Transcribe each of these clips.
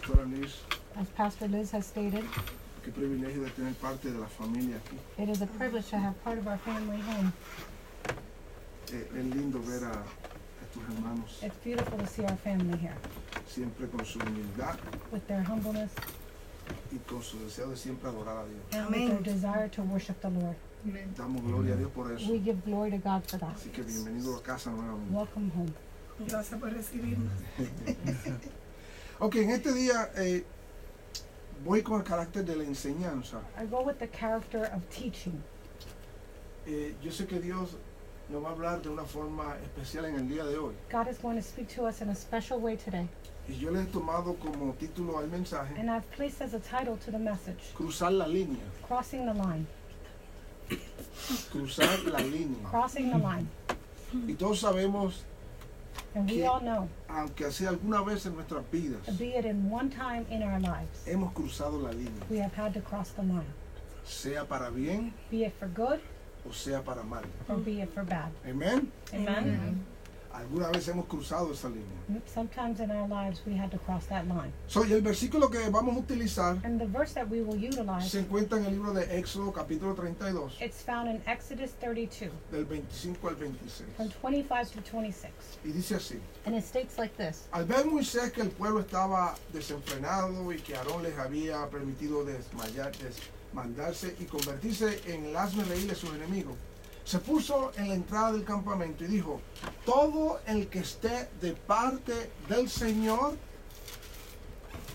Pastora Liz, As Pastor Liz has stated, qué privilegio de tener parte de la familia aquí. it is a privilege to have part of our family home. Es lindo ver a tus hermanos It's beautiful to see our family here siempre con su humildad with their humbleness y con su deseo de siempre adorar a Dios. and with their desire to worship the Lord. Damos gloria a Dios por eso. We give glory to God for that. Así que bienvenido a casa nuevamente. Welcome home. Gracias por recibirnos. Ok, en este día voy con el carácter de la enseñanza. I go with the character of teaching. Yo sé que Dios nos va a hablar de una forma especial en el día de hoy. God is going to speak to us in a special way today. Y yo le he tomado como título al mensaje, And I've placed as a title to the message, cruzar la línea. Crossing the Line. Cruzar la línea. Crossing the Line. Y todos sabemos, And we Que- all know, aunque sea alguna vez en nuestras vidas, be it in one time in our lives, hemos cruzado la línea. we have had to cross the line. Sea para bien Be it for good o sea para mal. or be it for bad. Amén. Amen? Alguna vez hemos cruzado esa línea. Sometimes in our lives we had to cross that line. Y el versículo que vamos a utilizar And the verse that we will utilize, se encuentra en el libro de Éxodo capítulo 32, it's found in Exodus 32, del 25 al 26. from 25 to 26. Y dice así: And it states like this. Al ver Moisés que el pueblo estaba desenfrenado y que Aarón les había permitido desmandarse y convertirse en el hazmerreír de sus enemigos, se puso en la entrada del campamento y dijo: todo el que esté de parte del Señor,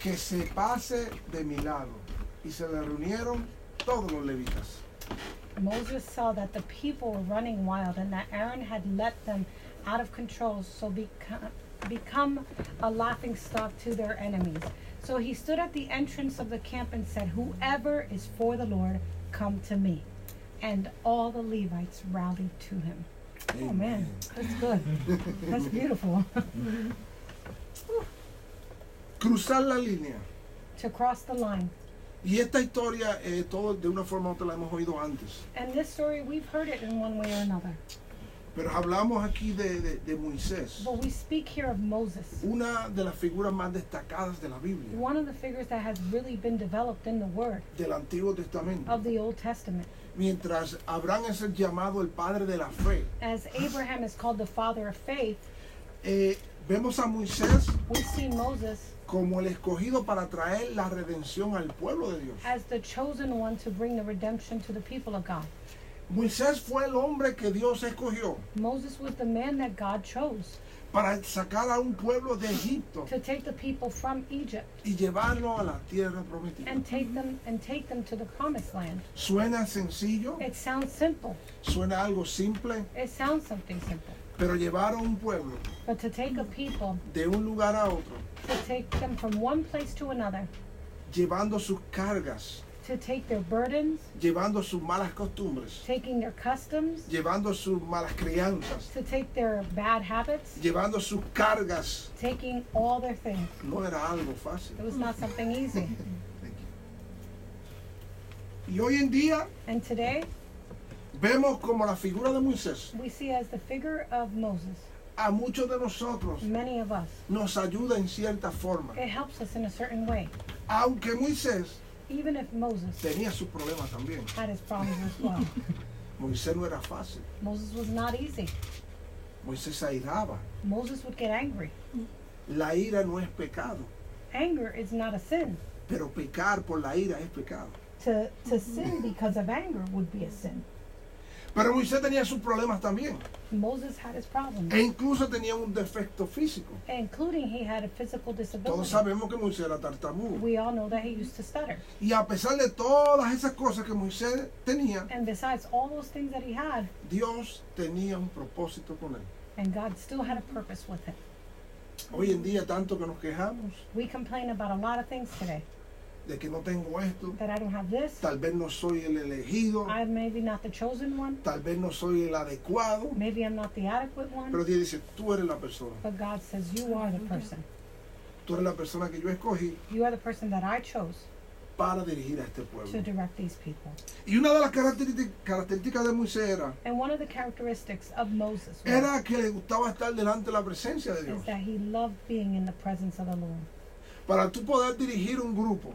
que se pase de mi lado. Y se le reunieron todos los levitas. Moses saw that the people were running wild and that Aaron had let them out of control, so become a laughing stock to their enemies. So he stood at the entrance of the camp and said, whoever is for the Lord, come to me. And all the Levites rallied to him. Oh man, that's good. That's beautiful. Cruzar la línea. To cross the line. Y esta historia, todo de una forma u otra la hemos oído antes. And this story, we've heard it in one way or another. Pero hablamos aquí de Moisés, But we speak here of Moses, una de las figuras más destacadas de la Biblia, one of the figures that has really been developed in the Word del Antiguo Testamento. of the Old Testament. Mientras Abraham es el llamado el padre de la fe, As Abraham is called the father of faith, vemos a Moisés we see Moses como el escogido para traer la redención al pueblo de Dios. as the chosen one to bring the redemption to the people of God. Moisés fue el hombre que Dios escogió Moses was the man that God chose para sacar a un pueblo de Egipto to take the people from Egypt y llevarlo a la tierra prometida. and take them to the promised land. Suena sencillo, It sounds simple. suena algo simple, It sounds something simple. pero llevar a un pueblo But to take a people, de un lugar a otro, to take them from one place to another, llevando sus cargas, to take their burdens, llevando sus malas costumbres, taking their customs, llevando sus malas crianzas, to take their bad habits, llevando sus cargas, taking all their things. no era algo fácil. It was not something easy. Thank you. Y hoy en día And today, vemos como la figura de Moisés we see as the figure of Moses, a muchos de nosotros many of us, nos ayuda en cierta forma. it helps us in a certain way. Aunque Moisés Even if Moses tenía sus problemas también. had his problems as well. Moisés no era fácil. Moses was not easy. Moisés se airaba. Moses would get angry. La ira no es pecado, Anger is not a sin. pero pecar por la ira es pecado. To sin because of anger would be a sin. Pero Moisés tenía sus problemas también. Moses had his problems, E incluso tenía un defecto físico. including he had a physical Todos disability. sabemos que Moisés era tartamudo. We all know that he used to stutter. Y a pesar de todas esas cosas que Moisés tenía, And besides all those things that he had, Dios tenía un propósito con él. and God still had a purpose with him. Hoy en día tanto que nos quejamos We complain about a lot of things today. de que no tengo esto, That I don't have this, tal vez no soy el elegido, I'm maybe not the chosen one, tal vez no soy el adecuado, maybe I'm not the adequate pero one, Dios dice, tú eres la persona, but God says you are the person. tú eres la persona que yo escogí You are the person that I chose para dirigir a este to pueblo. direct these people. Y una de las características de Moisés And one of the characteristics of Moses era que le gustaba estar delante de la presencia de Dios. is that he loved being in the presence of the Lord. para tú poder dirigir un grupo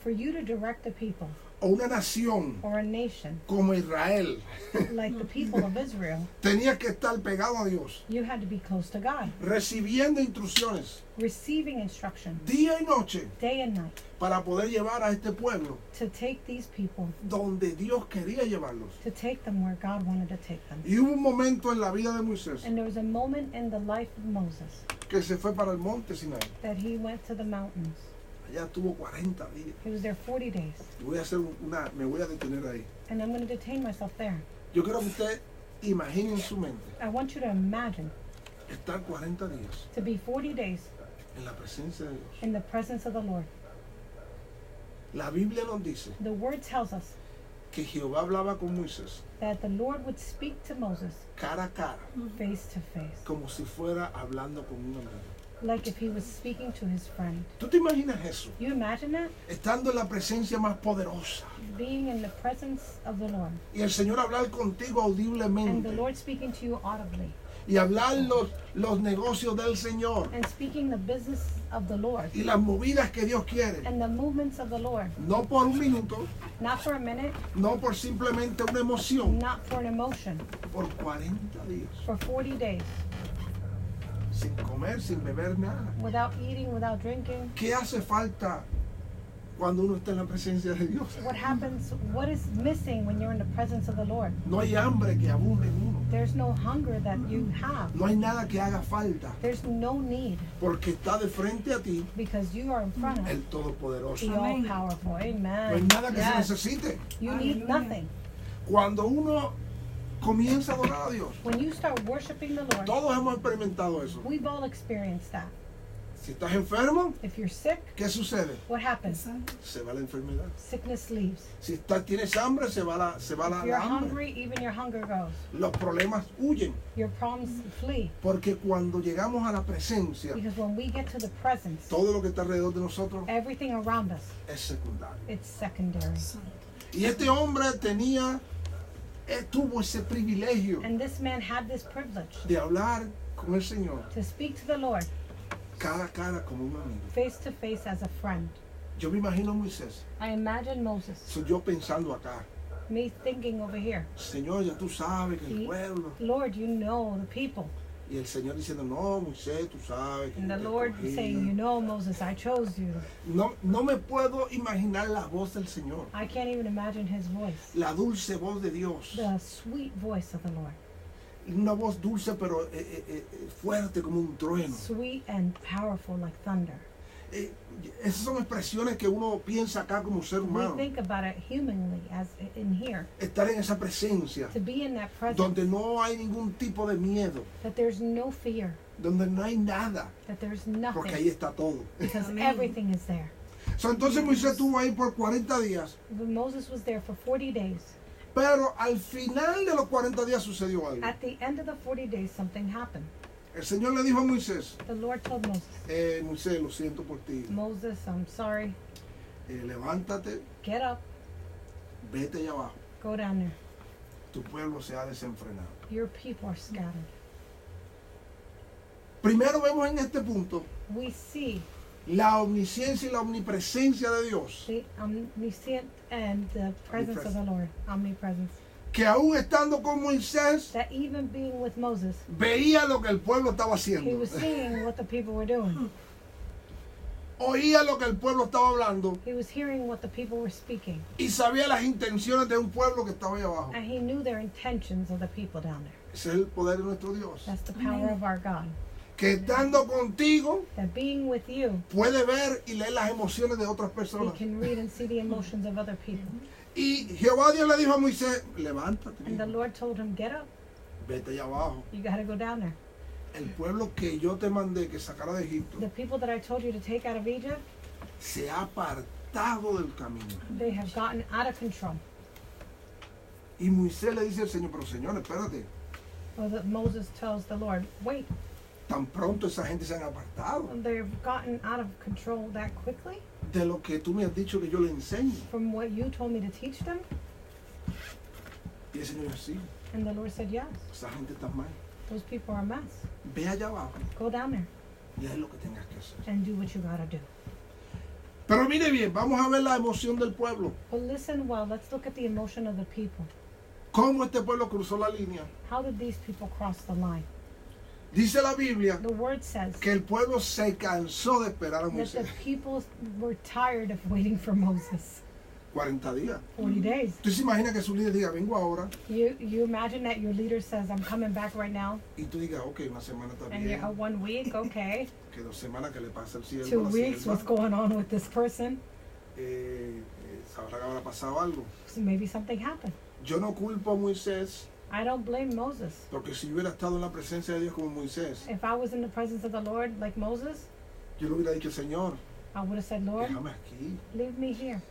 for you to direct a people o una nación or a nation como Israel, like the people of Israel, tenía que estar pegado a Dios, you had to be close to God, recibiendo instrucciones receiving instruction día y noche day and night para poder llevar a este pueblo to take these people, donde Dios quería llevarlos. to take them where God wanted to take them. Y hubo un momento en la vida de Moisés And there was a moment in the life of Moses que se fue para el monte Sinai. that he went to the mountains. Allá estuvo 40 días. He was there 40 days. Me voy a detener ahí. And I'm going to detain myself there. Yo quiero que usted imagine en su mente I want you to imagine estar 40 días to be 40 days en la presencia de Dios. in the presence of the Lord. La Biblia nos dice The word tells us que Jehová hablaba con Moisés that the Lord would speak to Moses cara a cara, face to face, como si fuera hablando con un amigo. like if he was speaking to his friend. ¿Tú te imaginas eso? You imagine that? Estando en la presencia más poderosa Being in the presence of the Lord y el Señor hablar contigo and the audiblemente Lord speaking to you audibly y hablar los negocios del Señor and speaking the business of the Lord y las movidas que Dios quiere. and the movements of the Lord, No por un minuto, not for a minute, no por simplemente una emoción, not for an emotion, por 40 días, for 40 days, sin comer, sin beber nada. without eating, without drinking. ¿Qué hace falta cuando uno está en la presencia de Dios? What happens? What is missing when you're in the presence of the Lord? No hay hambre que abunde en uno. There's no hunger that you have. No hay nada que haga falta, There's no need porque está de frente a ti because you are in front of el Todopoderoso. the all-powerful. No hay Amen. nada que Yes. se necesite. You need nothing. Cuando uno comienza a adorar a Dios, When you start worshiping the Lord, todos hemos experimentado eso. we've all experienced that. Si estás enfermo, If you're sick, ¿qué sucede? what happens? Se va la enfermedad. Sickness leaves. Si tienes hambre, se va la If you're hambre. hungry, even your hunger goes. Los problemas huyen, Your problems flee. porque cuando llegamos a la presencia, Because when we get to the presence, todo lo que está alrededor de nosotros everything around us, es secundario. it's secondary. Y este hombre tuvo ese privilegio And this man had this privilege de hablar con el Señor to speak to the Lord cara a cara como un amigo. face to face as a friend. Yo me imagino a Moisés, I imagine Moses, soy yo pensando acá, me thinking over here, Señor, ya tú sabes que el Sí. pueblo, Lord, you know the people. y el Señor diciendo, no, Moisés, tú sabes que And yo the te Lord escogí". saying, you know, Moses, I chose you. No me puedo imaginar la voz del Señor, I can't even imagine his voice. la dulce voz de Dios, The sweet voice of the Lord. una voz dulce pero fuerte como un trueno. Sweet and powerful like thunder. Esas son expresiones que uno piensa acá como ser We humano. think about it humanly as in here. Estar en esa presencia To be in that presence. donde no hay ningún tipo de miedo, That there's no fear. donde no hay nada, That there's porque ahí nothing. está todo. Because Amén. everything is there. Entonces Moisés estuvo ahí por 40 días, But Moses was there for 40 days. pero al final de los 40 días sucedió algo. At the end of the 40 days, something happened. El Señor le dijo a Moisés, The Lord told Moses, Moisés, lo siento por ti, Moses, I'm sorry. levántate, Get up. vete allá abajo, Go down there. tu pueblo se ha desenfrenado. Your people are scattered. Primero vemos en este punto We see la omnisciencia y la omnipresencia de Dios, the omniscient and the presence of the Lord. Omnipresence. que aún estando con Moisés, That even being with Moses, veía lo que el pueblo estaba he haciendo, was seeing what the people were doing. oía lo que el pueblo estaba hablando He was hearing what the people were speaking. y sabía las intenciones de un pueblo que estaba ahí abajo. And he knew their intentions of the people down there. Ese es el poder de nuestro Dios, That's the power of our God. que estando contigo That being with you, puede ver y leer las emociones de otras he personas. can read and see the emotions of other people. Y Jehová Dios le dijo a Moisés, levántate, And the Lord told him, get up. vete allá abajo. You got to go down there. El pueblo que yo te mandé que sacara de Egipto The people that I told you to take out of Egypt, se ha apartado del camino. they have gotten out of control. Y Moisés le dice al Señor, pero Señor, espérate, Well, Moses tells the Lord, wait, tan pronto esa gente se han apartado they've gotten out of control that quickly de lo que tú me has dicho que yo le enseño. from what you told me to teach them? Y el Señor dijo, sí, And the Lord said, yes, esa gente está mal. those people are a mess. Ve allá abajo Go down there y haz lo que tengas que hacer. and do what you got to do. Pero mire bien, vamos a ver la emoción del pueblo. But listen well, let's look at the emotion of the people. ¿Cómo este pueblo cruzó la línea? How did these people cross the line? Dice la Biblia The word says que el pueblo se cansó de esperar a that the Moisés. people were tired of waiting for Moses. 40 días. 40 days. Tú se imaginas que su líder diga, vengo ahora, You imagine that your leader says, I'm coming back right now, y tú digas, ok, una semana está and you're bien, 1 week, okay. que 2 semanas que le pasa el siervo. 2 la weeks, sierva, what's going on with this person? Sabrá que habrá pasado algo. So maybe something happened. Yo no culpo a Moisés, I don't blame Moses. porque si yo hubiera estado en la presencia de Dios como Moisés, If I was in the presence of the Lord like Moses, yo le hubiera dicho, Señor, I would have said, Lord, déjame aquí, leave me here.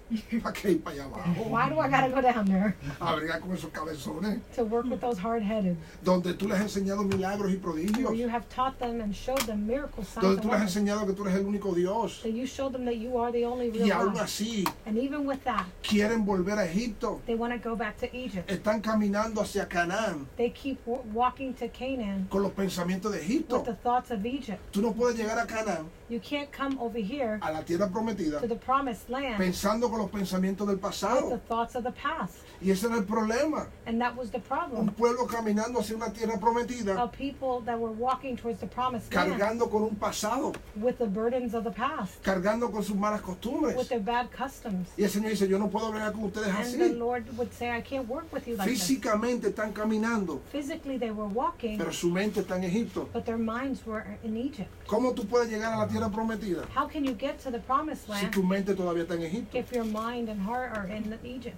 ¿para qué ir para allá abajo? Why do I gotta go down there A bregar con esos cabezones, to work with those hard-headed? donde tú les has enseñado milagros y Where prodigios, you have taught them and showed them miracles, signs, donde and tú les has wonders. enseñado que tú eres el único Dios, That you showed them that you are the only y real aún God. así And even with that, quieren volver a Egipto, they want to go back to Egypt. están caminando hacia Canaán They keep walking to Canaan con los pensamientos de Egipto. with the thoughts of Egypt. Tú no puedes llegar a Canaán, You can't come over here a la tierra prometida, to the promised land pensando con los pensamientos del with the pasado. thoughts of the past. Y ese era el problema. And that was the Un problem. pueblo caminando hacia una tierra prometida, Of people that were walking towards the promised land cargando con un pasado, with the burdens of the past, cargando con sus malas with costumbres. their bad customs. Y el Señor dice, yo no puedo bregar con ustedes And the así. Lord would say, I can't work with you like this. Físicamente están caminando, Physically they were walking, pero su mente está en Egipto. but their minds were in Egypt. ¿Cómo tú puedes llegar a la tierra prometida How can you get to the promised si land tu mente todavía está en Egipto? if your mind and heart are in Egypt?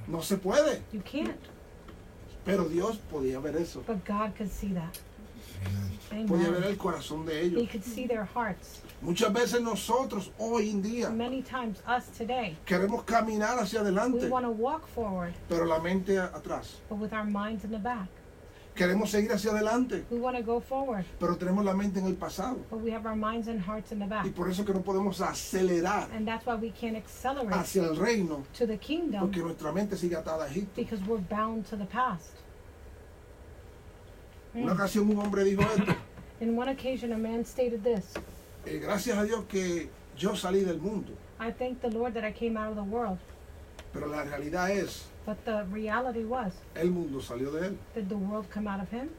No se puede. You can't. Pero Dios podía ver eso. But God could see that. Podía ver Amen. el corazón de He ellos. could see their hearts. Muchas veces nosotros hoy en día Many times, us today, queremos caminar hacia we adelante, want to walk forward, pero la mente atrás. but with our minds in the back. Queremos seguir hacia adelante, We want to go forward, pero tenemos la mente en el pasado. but we have our minds and hearts in the back. Y por eso que no podemos acelerar And that's why we can't accelerate hacia el reino, to the kingdom, porque nuestra mente sigue atada a Egipto. because we're bound to the past. Una ocasión un hombre dijo esto, In one occasion, a man stated this: gracias a Dios que yo salí del mundo, I thank the Lord that I came out of the world, pero la realidad es, but the reality was, el mundo salió de él. did the world come out of him?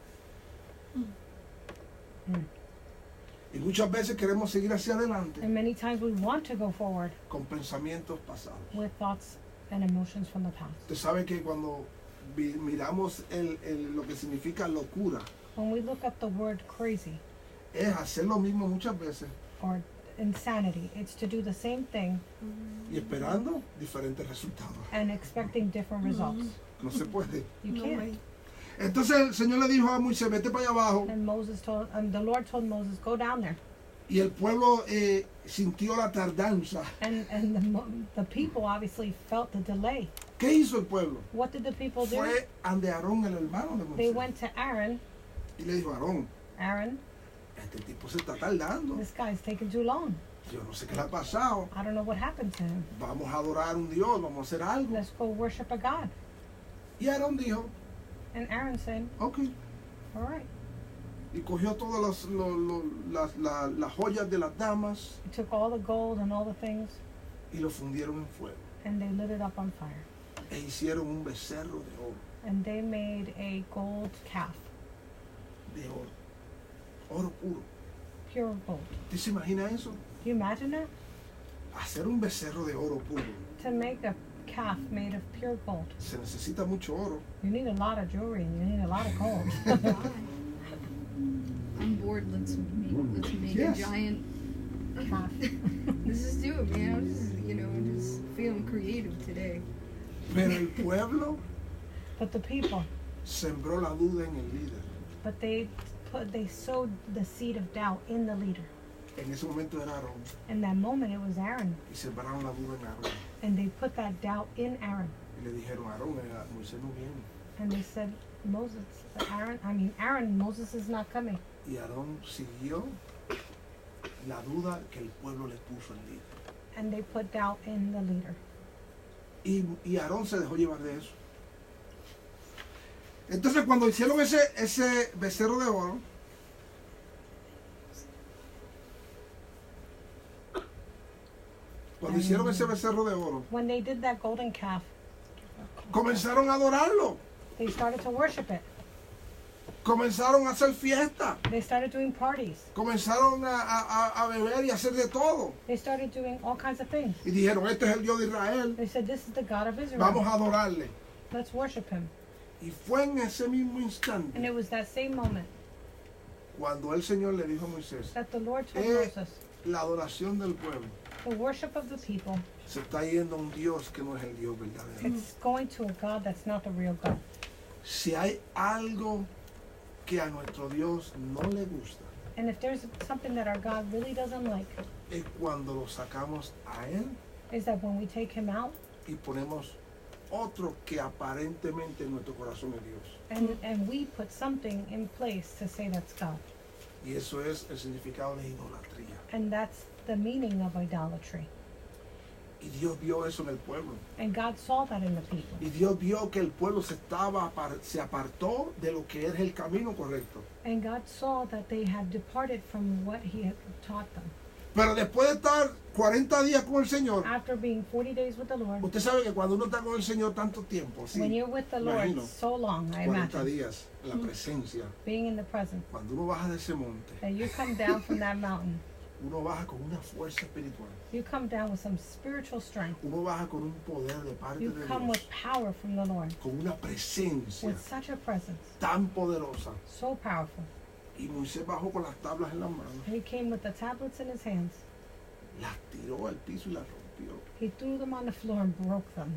Y muchas veces queremos seguir hacia adelante And many times we want to go forward con pensamientos pasados. with thoughts and emotions from the past. Usted sabe que cuando miramos lo que significa locura, When we look at the word crazy es hacer lo mismo muchas veces or insanity, it's to do the same thing y esperando diferentes resultados. and expecting different results. No se puede. You No can't. way. Entonces el Señor le dijo a Moisés, vete para allá abajo. And the Lord told Moses, go down there. Y el pueblo sintió la tardanza. And the people obviously felt the delay. ¿Qué hizo el pueblo? What did the people do? Fue ante Aarón, el hermano de They Moisés. went to Aaron. Y le dijo, Aarón, Aaron, este tipo se está tardando. this guy's taking too long. Yo no sé qué le ha pasado. I don't know what happened to him. Vamos a adorar a un Dios, vamos a hacer algo. Let's go worship a God. Y Aarón dijo, And Aaron said, ok. all right. Y cogió todas las joyas de las damas He took all the gold and all the things y lo fundieron en fuego. and they lit it up on fire. E hicieron un becerro de oro. And they made a gold calf, De oro. Oro puro. pure gold. ¿Usted se imagina eso? Do you imagine that? Hacer un becerro de oro puro. To make a calf made of pure gold. Se necesita mucho oro. You need a lot of jewelry and you need a lot of gold. I'm bored. Let's make Yes. a giant Calf. This is do it, man. I'm just, I'm just feeling creative today. Pero el pueblo But the people, sembró la duda en el líder. but they sowed the seed of doubt in the leader. En ese momento era Aarón. In that moment, it was Aaron, Y sembraron la duda en Aarón. and they put that doubt in Aaron, Y le dijeron, Aarón, Moisés no viene. and they said, Aaron, Moses is not coming. Y Aarón siguió la duda que el pueblo le puso al líder. And they put doubt in the leader. Y Aarón se dejó llevar de eso. Entonces cuando hicieron ese becerro de oro, Cuando hicieron ese becerro de oro, When they did that golden calf, comenzaron a adorarlo. they started to worship it. Comenzaron a hacer fiesta. They started doing parties. Comenzaron a beber y a hacer de todo. They started doing all kinds of things. Y dijeron, este es el Dios de Israel. They said, this is the God of Israel. Vamos a adorarle. Let's worship him. Y fue en ese mismo And instante it was that same moment cuando el Señor le dijo a Moisés, that the Lord told Eh. Moses, la adoración del pueblo the worship of the people, se está yendo a un Dios que no es el Dios verdadero. it's going to a God that's not the real God. Si hay algo que a nuestro Dios no le gusta, And if there's something that our God really doesn't like, es cuando lo sacamos a Él is that when we take him out y ponemos otro que aparentemente en nuestro corazón es Dios. and we put something in place to say that's God. Y eso es el significado de idolatría. And that's the meaning of idolatry. Y Dios vio eso en el pueblo. And God saw that in the people. Y Dios vio que el pueblo se apartó de lo que es el camino correcto. And God saw that they had departed from what he had taught them. Pero después de estar 40 días con el Señor, After being 40 days with the Lord, usted sabe que cuando uno está con el Señor tanto tiempo, sí, when you're with the Lord imagino, so long, I 40 imagine, días en la presencia, being in the presence, cuando uno baja de ese monte, that you come down from that mountain, uno baja con una fuerza espiritual, you come down with some spiritual strength. uno baja con un poder de parte You de come Dios, with power from the Lord, con una presencia with such a presence, tan poderosa. so powerful. Y Moisés bajó con las tablas en las manos, And he came with the tablets in his hands. las tiró al piso y las rompió. He threw them on the floor and broke them.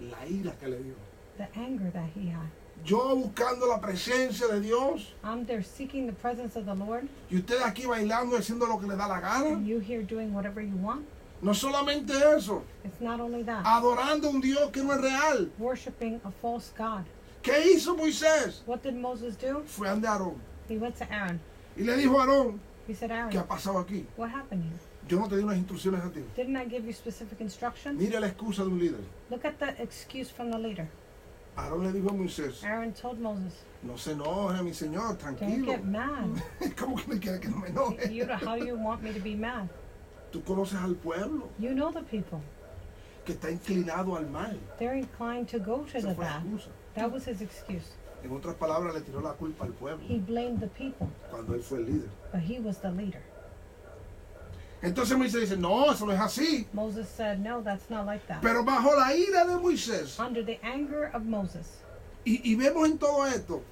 La ira que le dio. The anger that he had. Yo buscando la presencia de Dios I'm there seeking the presence of the Lord, y usted aquí bailando y haciendo lo que le da la gana. and you here doing whatever you want. No solamente eso, It's not only that. adorando a un Dios que no es real. Worshipping a false God. ¿Qué hizo Moisés? What did Moses do? Fue ante Aarón He went to Aaron. y le dijo a Aarón, He said, ¿qué ha Aaron, pasado aquí? what happened here? Yo no te di unas instrucciones a ti. Didn't I give you specific instructions? Mira la excusa de un líder. Look at the excuse from the leader. Aarón le dijo a Moisés, Aaron told Moses, no se enoje, mi señor, don't tranquilo. get mad. ¿Cómo que me quiere que no me enoje? How do you want me to be mad? Tú conoces al pueblo You know the people. que está inclinado al mal. They're inclined to go to Esa the fue la bad. excusa. That was his excuse. En otras palabras, le tiró la culpa al pueblo He blamed the people, cuando él fue el líder. but he was the leader. Entonces Moisés dice, no, eso no es así. Moses said, no, that's not like that. Pero bajo la ira de Moisés, Under the anger of Moses. y vemos en todo esto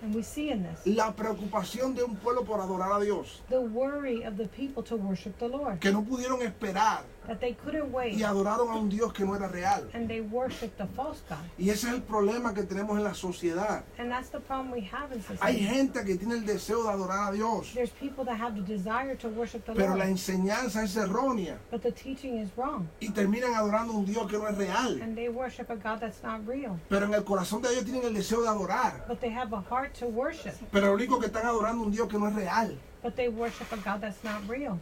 And we see in this la preocupación de un pueblo por adorar a Dios, the worry of the people to worship the Lord. que no pudieron esperar That they couldn't wait, y adoraron a un Dios que no era real. and they worshiped the false God. Y ese es el problema que tenemos en la sociedad. And that's the problem we have in Hay society. gente que tiene el deseo de adorar a Dios, There's people that have the desire to worship the pero la Lord, enseñanza es errónea but the teaching is wrong. y terminan adorando a un Dios que no es real. And they worship a God that's not real. Pero en el corazón de ellos tienen el deseo de adorar. But they have a heart to worship. Pero lo único que están adorando a un Dios que no es real. But they worship a God that's not real.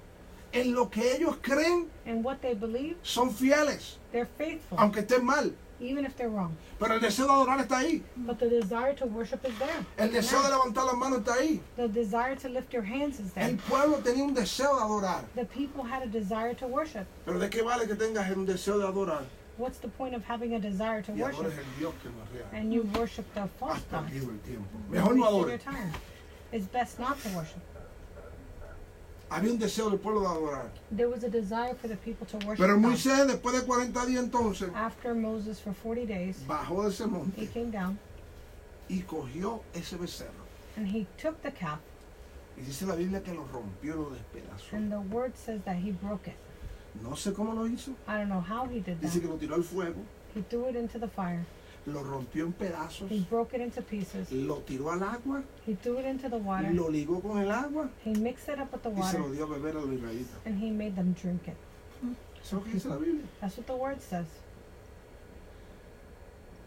En lo que ellos creen And what they believe, son fieles, they're faithful, aunque estén mal. even if they're wrong. Pero el deseo de adorar está ahí. But the desire to worship is there. El deseo de levantar las manos está ahí. The desire to lift your hands is there. El pueblo tenía un deseo de adorar. The people had a desire to worship. Pero ¿de qué vale que tengas un deseo de adorar What's the point of having a desire to y adores worship el Dios que no es real? and you worship the false Has God? perdido el tiempo. You're Mejor no wasting your adores. time. It's best not to worship. Había un deseo del pueblo de adorar. There was a desire for the people to worship Pero God. Moisés, después de 40 días entonces, After Moses for 40 days, bajó de ese he monte came down y cogió ese becerro. and he took the calf, Y dice la Biblia que lo rompió, lo despedazó. and the word says that he broke it. No sé cómo lo hizo. I don't know how he did Dice that. que lo tiró al fuego, He threw it into the fire. lo rompió en pedazos, He broke it into pieces. lo tiró al agua, He threw it into the water. lo ligó con el agua He mixed it up with the y se water, lo dio a beber a los israelitas. and he made them drink it. Eso es lo que dice la Biblia. That's what the word says.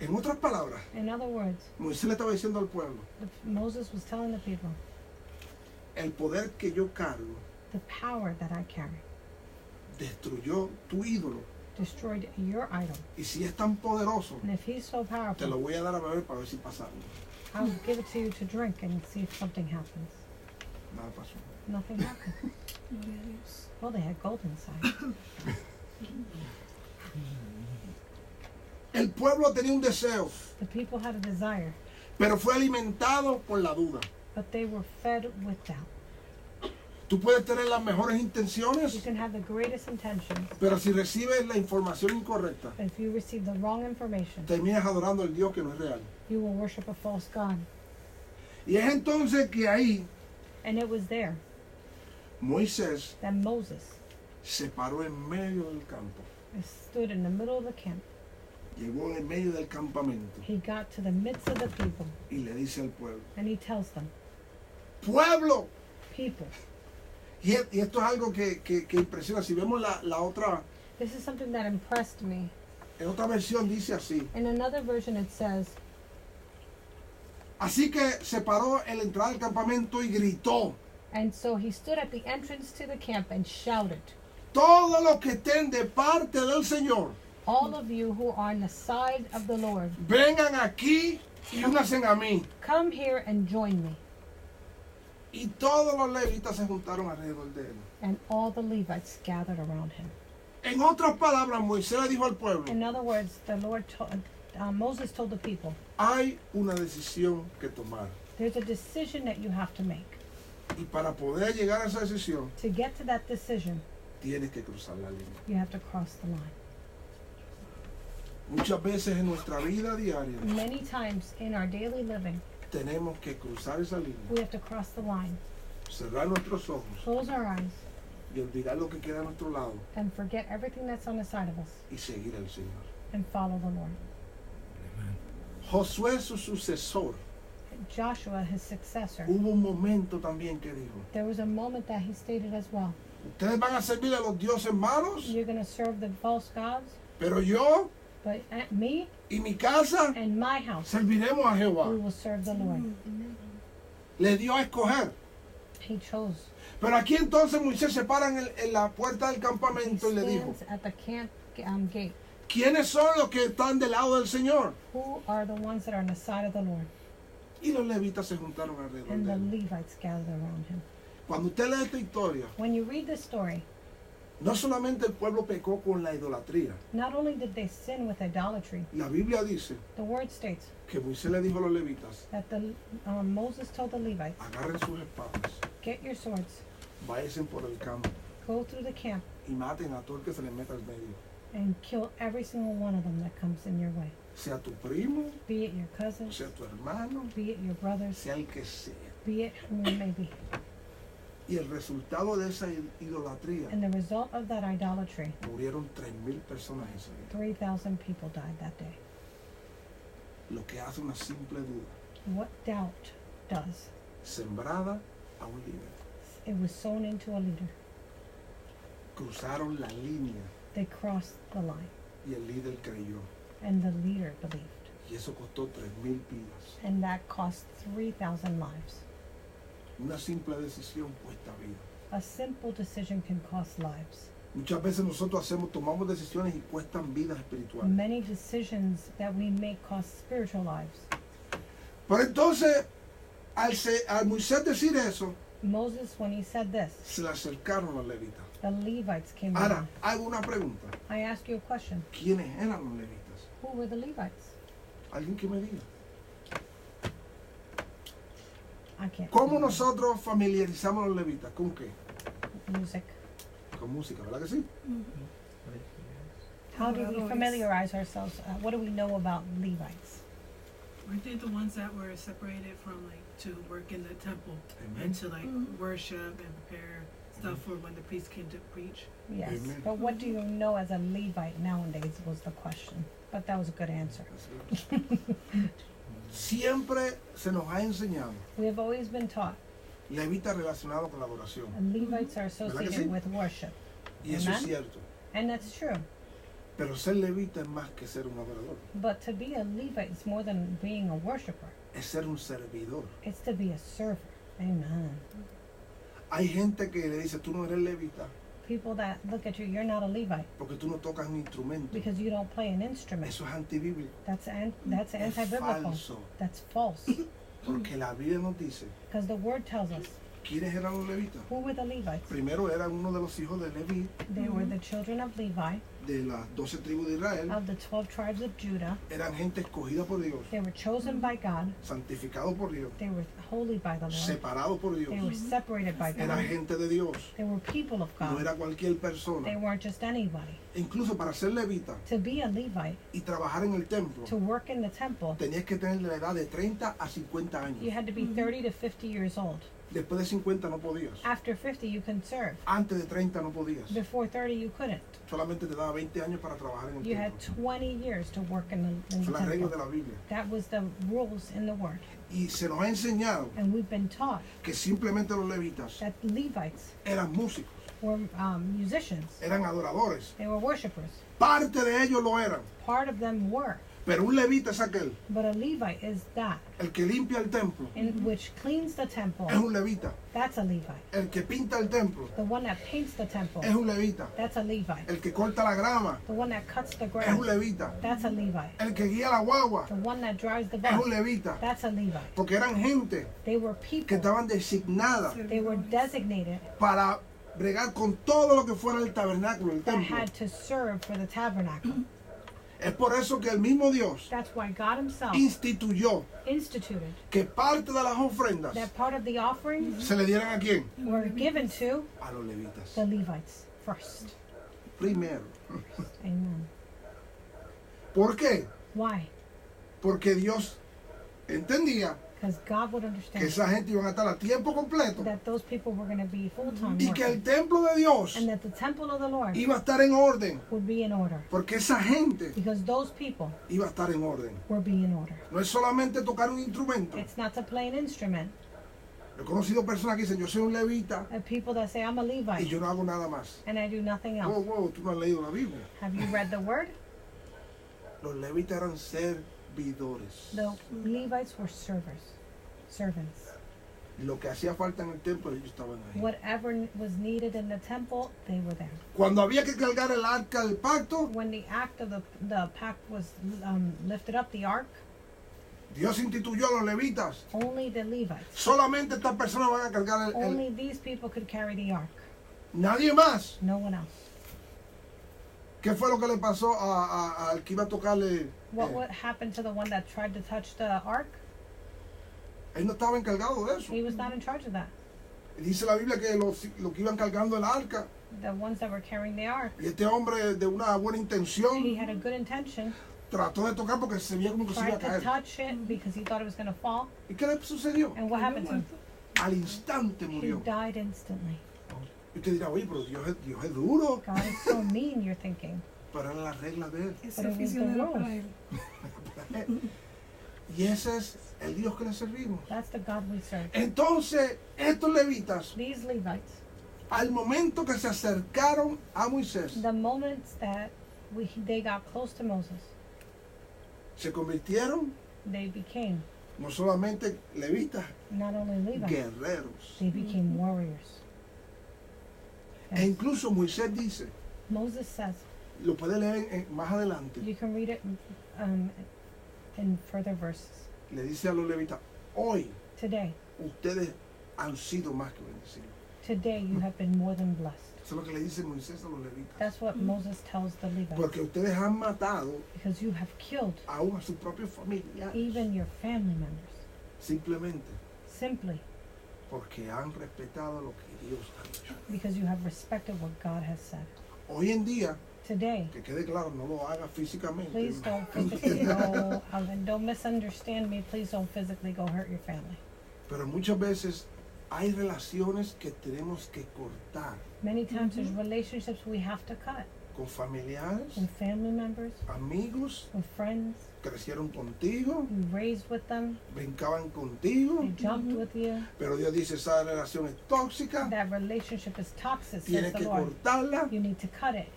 En otras palabras, In other words, Moisés le estaba diciendo al pueblo, Moses was telling the people, el poder que yo cargo the power that I carry destruyó tu ídolo. destroyed your idol. Y si es tan poderoso, And if he's so te lo powerful, voy a dar a beber para ver si pasa algo. I'll give it to you to drink and see if something happens. Nada pasó. Nothing happened. Gloria a Dios. Well, they had gold inside. El pueblo tenía un deseo, The people had a desire, pero fue alimentado por la duda. but they were fed with doubt. Tú puedes tener las mejores You intenciones, can have the greatest intentions, pero si recibes la información incorrecta, but if you receive the wrong information, terminas adorando al Dios que no es real. you will worship a false god. Y es entonces que ahí And it was there Moisés that Moses se paró en medio del campo. stood in the middle of the camp. Llegó en el medio del campamento He got to the midst of the people, y le dice al pueblo, and he tells them, pueblo. people. Y esto es algo que impresiona. Si vemos la otra, This is something that impressed me. en otra versión dice así. In another version it says, Así que se paró en la entrada del campamento y gritó, and so he stood at the entrance to the camp and shouted, todos los que estén de parte del Señor, all of you who are on the side of the Lord, vengan aquí y únanse a mí. come here and join me. Y todos los levitas se juntaron alrededor de él. And all the Levites gathered around him. En otras palabras, Moisés le dijo al pueblo, In other words, the Lord told, Moses told the people, hay una decisión que tomar. there's a decision that you have to make. Y para poder llegar a esa decisión, To get to that decision, tienes que cruzar la línea. you have to cross the line. Muchas veces en nuestra vida diaria Many times in our daily living, tenemos que cruzar esa línea, we have to cross the line, cerrar nuestros ojos close our eyes, y olvidar lo que queda a nuestro lado and forget everything that's on the side of us y seguir al Señor. and follow the Lord. Josué, su sucesor, Joshua, his successor, hubo un momento también que dijo, there was a moment that he stated as well, ustedes van a servir a los dioses malos, you're going to serve the false gods, pero yo but me y mi casa and my house, serviremos a we Jehová. will serve the Lord. Le dio a escoger. He chose. Pero aquí entonces Moisés se para en la puerta del He campamento y le dijo, stands at the camp gate. ¿quiénes son los que están del lado del Señor? Who are the ones that are on the side of the Lord? Y los levitas se juntaron alrededor And de the él. Levites gathered around him. Cuando usted lee esta historia, When you read this story, no solamente el pueblo pecó con la idolatría. not only did they sin with idolatry, La Biblia dice the word states que Moisés le dijo a los levitas, that Moses told the Levites, agarren sus espadas, get your swords, váyanse por el campo go through the camp, y maten a todo el que se le meta al medio. and kill every single one of them that comes in your way. Sea tu primo, Be it your cousins, sea tu hermano, be it your brothers, sea el que sea. be it whom it may be. Y el resultado de esa idolatría, And the result of that idolatry, murieron 3,000 personas ese día. 3,000 people died that day. Lo que hace una simple duda, What doubt does? sembrada a un líder. It was sown into a leader. Cruzaron la línea They crossed the line, y el líder creyó. and the leader believed. Y eso costó 3,000 vidas. And that cost 3,000 lives. Una simple decisión cuesta vida. A simple decision can cost lives. Muchas veces nosotros tomamos decisiones y cuestan vidas espirituales. Many decisions that we make cost spiritual lives. Pero entonces, al Moisés decir eso, Moses, when he said this, se le acercaron los levitas. the Levites came Ahora, down. hago una pregunta. I ask you a question. ¿Quiénes eran los levitas? Who were the Levites? Alguien que me diga. I can't. ¿Cómo nosotros familiarizamos a los levitas? ¿Con qué? Music. Con música, ¿verdad que sí? How do we Adoradores. familiarize ourselves? What do we know about Levites? Weren't they the ones that were separated from like to work in the temple Amen. and to like worship and prepare stuff for when the priest came to preach? Yes. Amen. But what do you know as a Levite nowadays was the question. But that was a good answer. Siempre se nos ha enseñado We have always been taught levitas relacionados con la adoración. Levites are associated sí? with worship. Y eso es Amen. cierto. And that's true. Pero ser levita es más que ser un adorador. But to be a Levite is more than being a worshiper. Es ser un servidor. It's to be a server. Amen. Hay gente que le dice, tú no eres levita People that look at you, you're not a Levite porque tú no tocas un instrumento. because you don't play an instrument. Eso es antibíblico. That's Es anti-biblical. falso. That's false. Porque la Biblia nos dice Because the word tells us ¿Quiénes eran los levitas? Who were the Levites? Primero eran uno de los hijos de Leví, They were the children of Levi, de las 12 tribus de Israel. of the 12 tribes of Judah. Eran gente escogida por Dios, They were chosen by God. santificado por Dios, They were holy by the Lord. separado por Dios. They were separated by Era God. gente de Dios, They were people of no God. era cualquier They persona. weren't just anybody. Incluso para ser levita To be a Levite, y trabajar en el templo, to work in the temple, tenías que tener la edad de 30 a 50 you años. had to be 30 to 50 years old. Después de 50 no podías. After 50, you couldn't serve. Antes de 30 no podías. Before 30, you couldn't. Solamente te daba 20 años para trabajar en el You had templo. 20 years to work in the Son las reglas de temple. la Biblia. That was the rules in the Word. Y se nos ha enseñado And we've been taught que simplemente los levitas that Levites eran músicos, were musicians. eran adoradores. They were worshipers. Parte de ellos lo eran. Part of them were. Pero un levita es aquel, But a Levite is that, el que limpia el templo, in which cleans the temple. es un levita. That's a Levite. El que pinta el templo, The one that paints the temple. es un levita. That's a Levite. El que corta la grama, The one that cuts the es grass. un levita. That's a Levite. El que guía la guagua, The one that drives the es bus. un levita. That's a Levite. Porque eran gente They were que people. estaban designadas They were designated para bregar con todo lo que fuera el tabernáculo, el that templo. had to serve for the tabernacle. Es por eso que el mismo Dios That's why God Himself instituyó instituted que parte de las ofrendas that part of the offerings se le dieran a quién? were given to A los levitas. the Levites first. Primero. Amen. ¿Por qué? Why? Porque Dios entendía Because God would que understand esa gente iban a estar a tiempo completo that those people were going to be full-time y que el workers, templo de Dios and that the temple of the Lord iba a estar en orden. would be in order. Porque esa gente Because those people iba a estar en orden. will be in order. No es solamente tocar un instrumento. It's not to play an instrument. He conocido personas que dicen, yo soy un levita People that say, I'm a y Levite yo no hago nada más. and I do nothing Wow, else. wow, tú no has leído la Biblia. Have you read the word? Los levitas eran servidores. The Levites were servants. Lo que hacía falta en el templo, ellos estaban ahí. Whatever was needed in the temple, they were there. Cuando había que cargar el arca del pacto, When the act of the pact was lifted up, the ark, Dios instituyó a los levitas. only the Levites, Solamente estas personas van a cargar only these people could carry the ark. nadie más. No one else. ¿Qué fue lo que le pasó al que iba a tocarle? What happened to the one that tried to touch the ark? Él no estaba encargado de eso. He was not in charge of that. Dice la Biblia que los que iban cargando el arca, The ones that were carrying the ark, y este hombre de una buena he intención had a good intention, trató de tocar porque se veía como que se iba a tried to caer. touch it because he thought it was going to fall. ¿Y qué le sucedió? And what happened to him? Al instante He murió. died instantly. Y usted dirá, oye, pero Dios es duro. God is so mean, you're thinking. Pero eran las reglas de él. Ese Pero oficio es no era de para Dios. él. Y ese es el Dios que le servimos. That's the God we serve. Entonces, estos levitas, These Levites, al momento que se acercaron a Moisés, the moments that they got close to Moses, se convirtieron they became no solamente levitas, not only Levites, guerreros. they became warriors. E Yes. incluso Moisés dice, Moses says, lo puede leer más adelante, you can read it in further verses. le dice a los levitas, hoy Today, ustedes han sido más que bendecidos. today you have been more than blessed. Eso es lo que le dice Moisés a los levitas. That's what Moses tells the Levites. Porque ustedes han matado Because you have killed aún a sus propios familiares. even your family members. Simplemente Simply porque han respetado lo que Dios ha dicho. because you have respected what God has said. Hoy en día, Today, que quede claro, no lo haga físicamente. please don't physically go, don't misunderstand me, please don't physically go hurt your family. Pero muchas veces hay relaciones que tenemos que cortar Many times there's relationships we have to cut con familiares, with family members, amigos, with friends. crecieron contigo, You raised with them, brincaban contigo, they jumped with you. pero Dios dice esa relación es tóxica, That relationship is toxic, says tienes the que Lord. cortarla. You need to cut it.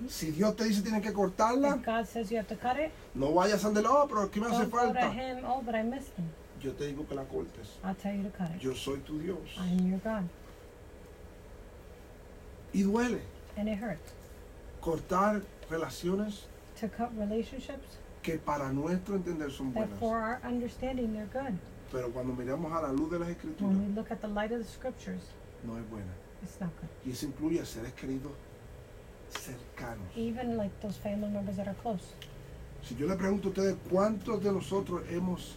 Si Dios te dice tienes que cortarla, If God says you have to cut it, no vayas a donde oh, pero aquí me hace don't go to falta. him, oh, but I missed him. Yo te digo que la cortes. I'll tell you to cut it. Yo soy tu Dios. I am your God. Y duele And it hurts. cortar relaciones To cut relationships que para nuestro entender son that buenas. for our understanding they're good. Pero cuando miramos a la luz de las escrituras, When we look at the light of the scriptures, no es buena. it's not good. Y eso incluye a seres queridos cercanos. Even like those family members that are close. Si yo le pregunto a ustedes, ¿cuántos de nosotros hemos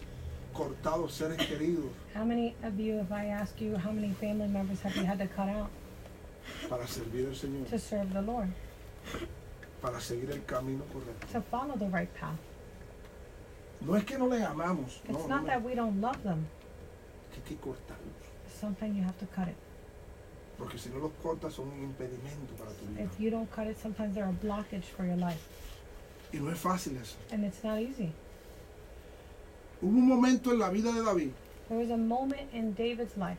cortado seres queridos How many of you, if I ask you, how many family members have you had to cut out para servir al Señor? to serve the Lord, Para seguir el camino correcto. to follow the right path? No es que no les amamos, It's no, not that we don't love them. es que hay que cortarlos. Sometimes you have to cut it. Porque si no los cortas son un impedimento para tu vida. If you don't cut it, sometimes they're a blockage for your life. Y no es fácil eso. And it's not easy. Hubo un momento en la vida de David There was a moment in David's life.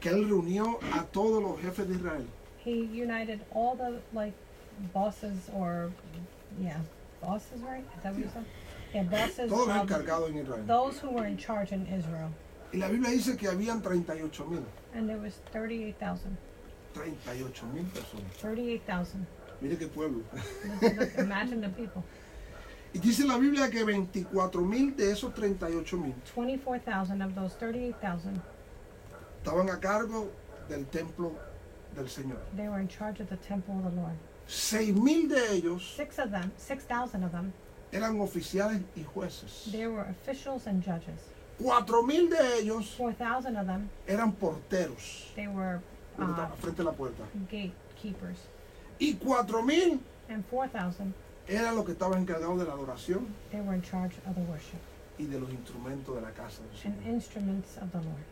que él reunió a todos los jefes de Israel. He united all the bosses bosses, right? Is that what you said? Yeah, bosses Todos los of encargados en Israel. those who were in charge in Israel. Y la Biblia dice que habían 38,000. And there was 38,000. 38,000 personas. 38,000. Mire qué pueblo. Imagine the people. Y dice la Biblia que 24,000 de esos 38,000 24,000 of those 38,000, estaban a cargo del templo del Señor. they were in charge of the temple of the Lord. 6,000 de ellos 6,000 of them, eran oficiales y jueces. they were officials and judges. 4,000 de ellos 4,000 of them, eran porteros, they were los que estaban frente a la puerta. gatekeepers. Y 4,000 And 4,000, eran los que estaban encargados de la adoración they were in charge of the worship y de los instrumentos de la casa del and Señor. instruments of the Lord.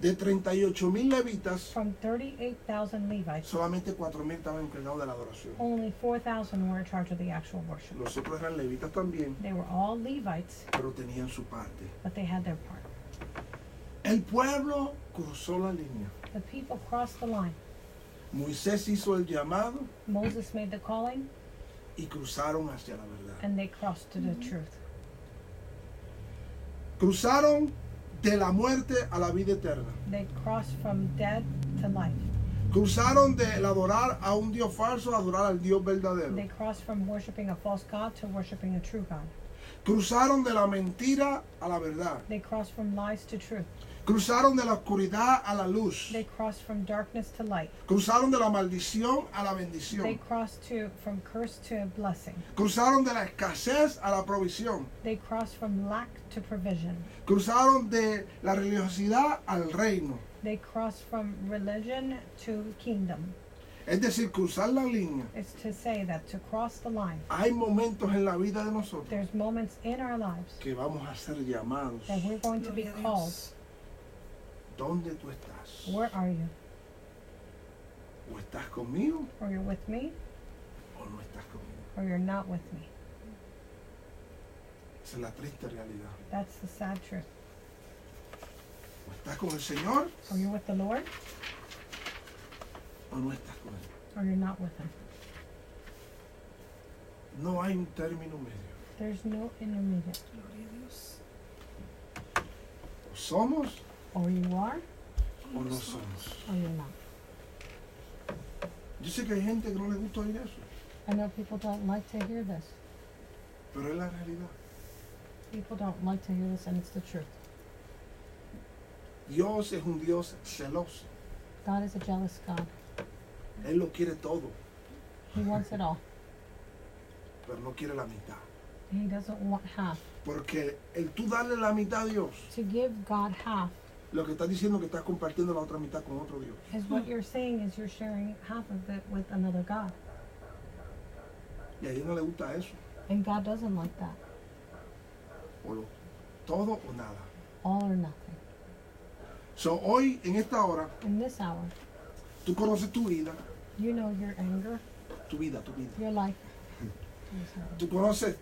De 38,000 levitas, From 38,000 Levites, solamente 4,000 estaban encargados de la adoración. only 4,000 were in charge of the actual worship. Los otros eran levitas también, They were all Levites, pero tenían su parte. but they had their part. El pueblo cruzó la línea. The people crossed the line. Moisés hizo el llamado Moses made the calling, y cruzaron hacia la verdad. and they crossed to the truth. Cruzaron de la muerte a la vida eterna. They crossed from dead to life. Cruzaron del adorar a un Dios falso a adorar al Dios verdadero. They crossed from worshiping a false god to worshiping a true God. Cruzaron de la mentira a la verdad. They crossed from lies to truth. Cruzaron de la oscuridad a la luz. They crossed from darkness to light. Cruzaron de la maldición a la They bendición. crossed from curse to blessing. Cruzaron de la escasez a la provisión. They crossed from lack to provision. Cruzaron de la religiosidad al reino. They crossed from religion to kingdom. Es decir, cruzar la línea. It's to say that to cross the line, Hay momentos en la vida de nosotros there's moments in our lives que vamos a ser llamados. that we're going to be Gloria a called. Dios. ¿Dónde tú estás? Where are you? ¿O estás conmigo Or you're with me, o no estás conmigo? or you're not with me. Esa es la triste realidad. That's the sad truth. ¿O estás con el Señor Or you're with the Lord, o no estás con Él? or you're not with Him. No hay un término medio. There's no intermediate. Gloria a Dios. O somos Or you are, o no somos. or you're not. Yo sé que hay gente que no le gusta oír eso, I know people don't like to hear this. pero es la realidad. People don't like to hear this, and it's the truth. Dios es un Dios celoso. God is a jealous God. Él lo quiere todo, He wants it all. pero no quiere la mitad. He doesn't want half. Porque el tú darle la mitad a Dios, To give God half lo que estás diciendo es que estás compartiendo la otra mitad con otro Dios. is what you're saying is you're sharing half of it with another God. Y a Dios no le gusta eso. And God doesn't like that. Todo o nada. All or nothing. So, hoy, en esta hora, In this hour, tú conoces tu vida, you know your anger, tu vida. your life. Tú conoces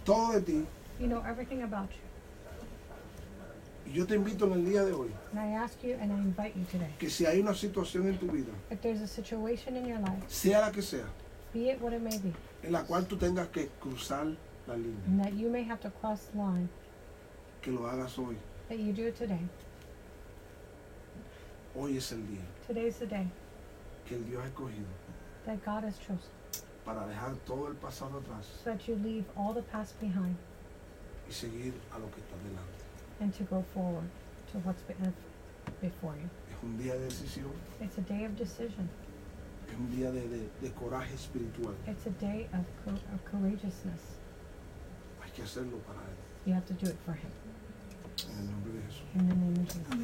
todo de ti. You know everything about you. Y yo te invito en el día de hoy And I ask you and I invite you today, que si hay una situación en tu vida, if there's a situation in your life, sea la que sea, be it what it may be, en la cual tú tengas que cruzar la línea, and that you may have to cross the line, que lo hagas hoy. that you do it today. Hoy es el día Today's the day que el Dios ha escogido that God has chosen, para dejar todo el pasado atrás so that you leave all the past behind y seguir a lo que está delante. and to go forward to what's before you. Es un día de decisión. It's a day of decision. Es un día de coraje espiritual. It's a day of courageousness. Hay que hacerlo para Él. You have to do it for Him. En el nombre de Jesús. In the name of Jesus.